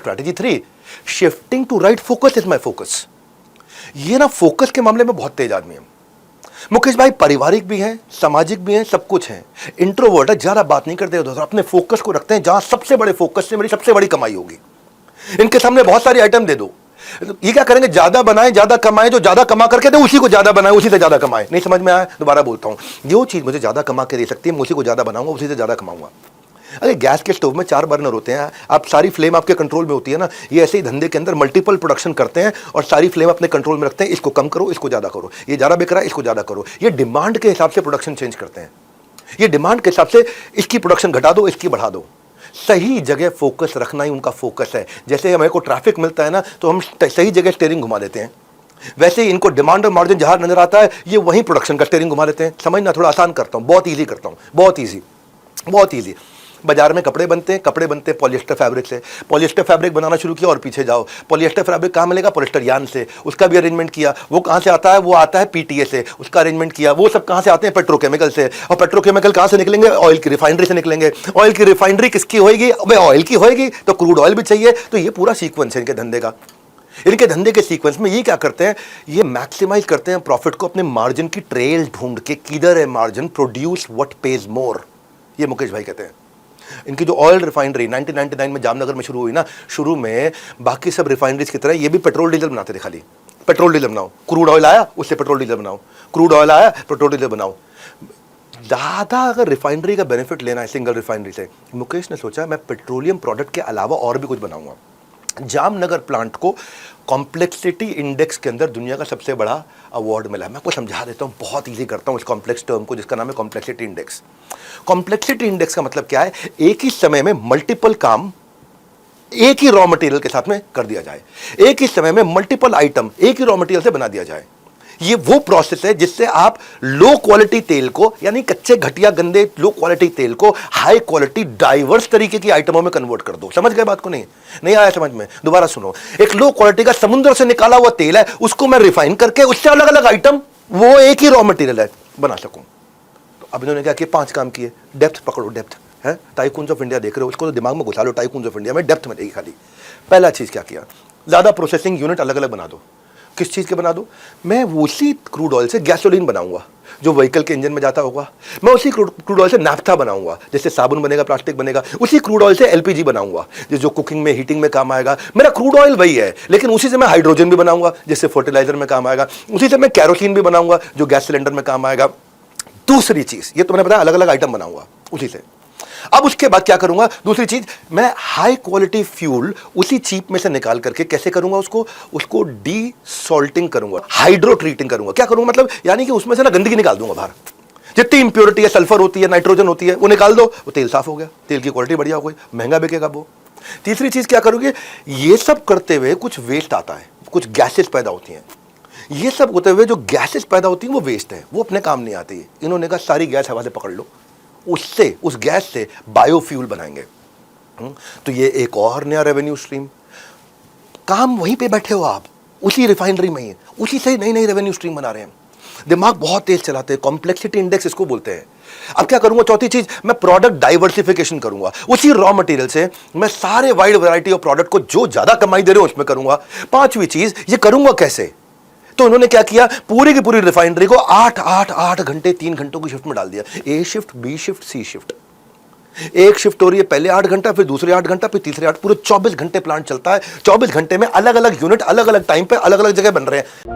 Strategy 3, shifting to right focus is my focus. ये ना focus के मामले में बहुत तेज आदमी है मुकेश भाई, पारिवारिक भी हैं, सामाजिक भी हैं, सब कुछ हैं। इंट्रोवर्ट है, ज्यादा बात नहीं करते उधर, अपने फोकस को रखते हैं जहां सबसे बड़े फोकस से मेरी सबसे बड़ी कमाई होगी। इनके सामने बहुत सारी आइटम दे दो, ये क्या करेंगे, ज्यादा बनाए ज्यादा कमाए, जो ज्यादा कमा करके दे उसी को ज्यादा बनाए, उसी से ज्यादा कमाए। नहीं समझ में आया, दोबारा बोलता हूं, जो चीज मुझे ज्यादा कमा के दे सकती है मैं उसी को ज्यादा बनाऊंगा, उसी से ज्यादा कमाऊंगा। अरे गैस के स्टोव में 4 बर्नर होते हैं, आप सारी फ्लेम आपके कंट्रोल में होती है ना। ये ऐसे ही धंधे के अंदर मल्टीपल प्रोडक्शन करते हैं और सारी फ्लेम अपने कंट्रोल में रखते हैं, इसको कम करो, इसको ज्यादा करो, ये ज्यादा बिक रहा है, इसको ज्यादा करो। ये डिमांड के हिसाब से प्रोडक्शन चेंज करते हैं, ये डिमांड के हिसाब से इसकी प्रोडक्शन घटा दो, इसकी बढ़ा दो। सही जगह फोकस रखना ही उनका फोकस है। जैसे हमें को ट्रैफिक मिलता है ना, तो हम सही जगह स्टीयरिंग घुमा देते हैं, वैसे ही इनको डिमांड और मार्जिन जहां नजर आता है ये वहीं प्रोडक्शन का स्टीयरिंग घुमा देते हैं। समझना थोड़ा आसान करता हूं, बहुत ईजी करता हूं, बहुत ईजी, बहुत ईजी। बाजार में कपड़े बनते हैं पॉलिएस्टर फैब्रिक से। पॉलिएस्टर फैब्रिक बनाना शुरू किया और पीछे जाओ, पॉलिएस्टर फैब्रिक कहाँ मिलेगा, पॉलिएस्टर यार्न से, उसका भी अरेंजमेंट किया। वो कहाँ से आता है, वो आता है पीटीए से, उसका अरेंजमेंट किया। वो सब कहाँ से आते हैं, पेट्रोकेमिकल से, और पेट्रोकेमिकल कहाँ से निकलेंगे, ऑयल की रिफाइनरी से निकलेंगे। ऑयल की रिफाइनरी किसकी होगी, अबे ऑयल की होगी, तो क्रूड ऑयल भी चाहिए। तो ये पूरा सीक्वेंस है इनके धंधे का। इनके धंधे के सीक्वेंस में ये क्या करते हैं, ये मैक्सिमाइज करते हैं प्रॉफिट को, अपने मार्जिन की ट्रेल ढूंढ के, किधर है मार्जिन, प्रोड्यूस व्हाट पेज मोर, ये मुकेश भाई कहते हैं। इनकी जो ऑयल रिफाइनरी 1999 में जामनगर में शुरू हुई ना, शुरू में बाकी सब रिफाइनरीज की तरह ये भी पेट्रोल डीजल बनाते थे, खाली पेट्रोल डीजल बनाओ, क्रूड ऑयल आया उससे पेट्रोल डीजल बनाओ, क्रूड ऑयल आया पेट्रोल डीजल बनाओ। ज़्यादा अगर रिफाइनरी का बेनिफिट लेना है सिंगल रिफाइनरी से, मुकेश ने सोचा मैं पेट्रोलियम प्रोडक्ट के अलावा और भी कुछ बनाऊंगा। जामनगर प्लांट को कॉम्प्लेक्सिटी इंडेक्स के अंदर दुनिया का सबसे बड़ा अवार्ड मिला है। मैं आपको समझा देता हूँ, बहुत इजी करता हूँ इस कॉम्प्लेक्स टर्म को, जिसका नाम है कॉम्प्लेक्सिटी इंडेक्स। कॉम्प्लेक्सिटी इंडेक्स का मतलब क्या है, एक ही समय में मल्टीपल काम एक ही रॉ मटेरियल के साथ में कर दिया जाए, एक ही समय में मल्टीपल आइटम एक ही रॉ मटेरियल से बना दिया जाए। ये वो प्रोसेस है जिससे आप लो क्वालिटी तेल को, यानी कच्चे घटिया गंदे लो क्वालिटी तेल को हाई क्वालिटी डाइवर्स तरीके की आइटमों में कन्वर्ट कर दो। समझ गए बात को, नहीं आया समझ में, दोबारा सुनो। एक लो क्वालिटी का समुद्र से निकाला हुआ तेल है, उसको मैं रिफाइन करके उससे अलग अलग आइटम, वो एक ही रॉ मटेरियल है, बना सकूं। तो अब इन्होंने क्या किया, 5 काम किए। डेप्थ पकड़ो, डेप्थ है, टाइकून्स ऑफ इंडिया देख रहे हो, उसको तो दिमाग में घुसा लो, टाइकून्स ऑफ इंडिया में डेप्थ मिलेगी खाली। पहला चीज क्या किया, ज्यादा प्रोसेसिंग यूनिट अलग अलग बना दो। किस चीज़ के बना दो, मैं उसी क्रूड ऑयल से गैसोलीन बनाऊंगा जो व्हीकल के इंजन में जाता होगा। मैं उसी क्रूड ऑयल से नाफ्था बनाऊंगा, जैसे साबुन बनेगा, प्लास्टिक बनेगा। उसी क्रूड ऑयल से एलपीजी बनाऊंगा, जो कुकिंग में हीटिंग में काम आएगा। मेरा क्रूड ऑयल वही है, लेकिन उसी से मैं हाइड्रोजन भी बनाऊंगा, जिससे फर्टिलाइजर में काम आएगा। उसी से मैं कैरोसिन भी बनाऊंगा, जो गैस सिलेंडर में काम आएगा। दूसरी चीज, ये तो मैंने बताया, अलग अलग आइटम बनाऊंगा उसी से। अब उसके बाद क्या करूंगा, दूसरी चीज, मैं हाई क्वालिटी फ्यूल उसी चीप में से निकाल करके कैसे करूंगा, उसको डी सॉल्टिंग करूंगा, हाइड्रो ट्रीटिंग करूंगा। क्या करूंगा मतलब, यानी कि उसमें से ना गंदगी निकाल दूंगा बाहर, जितनी इंप्योरिटी है, सल्फर होती है, नाइट्रोजन होती है, वो निकाल दो, वो तेल साफ हो गया, तेल की क्वालिटी बढ़िया हो गई, महंगा बिकेगा वो। तीसरी चीज क्या करोगे, ये सब करते हुए कुछ वेस्ट आता है, कुछ गैसेस पैदा होती हैं। ये सब होते हुए जो गैसेस पैदा होती हैं वो वेस्ट है, वो अपने काम नहीं आती है। इन्होंने कहा सारी गैस हवा से पकड़ लो, उससे, उस गैस से बायोफ्यूल बनाएंगे। तो ये एक और नया रेवेन्यू स्ट्रीम, काम वहीं पे बैठे हो आप, उसी रिफाइनरी में ही, उसी से नई नई रेवेन्यू स्ट्रीम बना रहे हैं। दिमाग बहुत तेज चलाते हैं, कॉम्प्लेक्सिटी इंडेक्स इसको बोलते हैं। अब क्या करूंगा, चौथी चीज, मैं प्रोडक्ट डाइवर्सिफिकेशन करूंगा। उसी रॉ मटेरियल से मैं सारे वाइड वैरायटी ऑफ प्रोडक्ट को जो ज्यादा कमाई दे रहे हो उसमें करूंगा। पांचवी चीज, ये करूंगा कैसे, तो उन्होंने क्या किया, पूरी की पूरी रिफाइनरी को 8 घंटे 3 घंटों की शिफ्ट में डाल दिया। ए शिफ्ट, बी शिफ्ट, सी शिफ्ट। एक शिफ्ट हो रही है, पहले 8 घंटा, फिर दूसरे 8 घंटा, फिर तीसरे 8, पूरे 24 घंटे प्लांट चलता है। 24 घंटे में अलग अलग यूनिट अलग अलग टाइम पे अलग अलग जगह बन रहे हैं।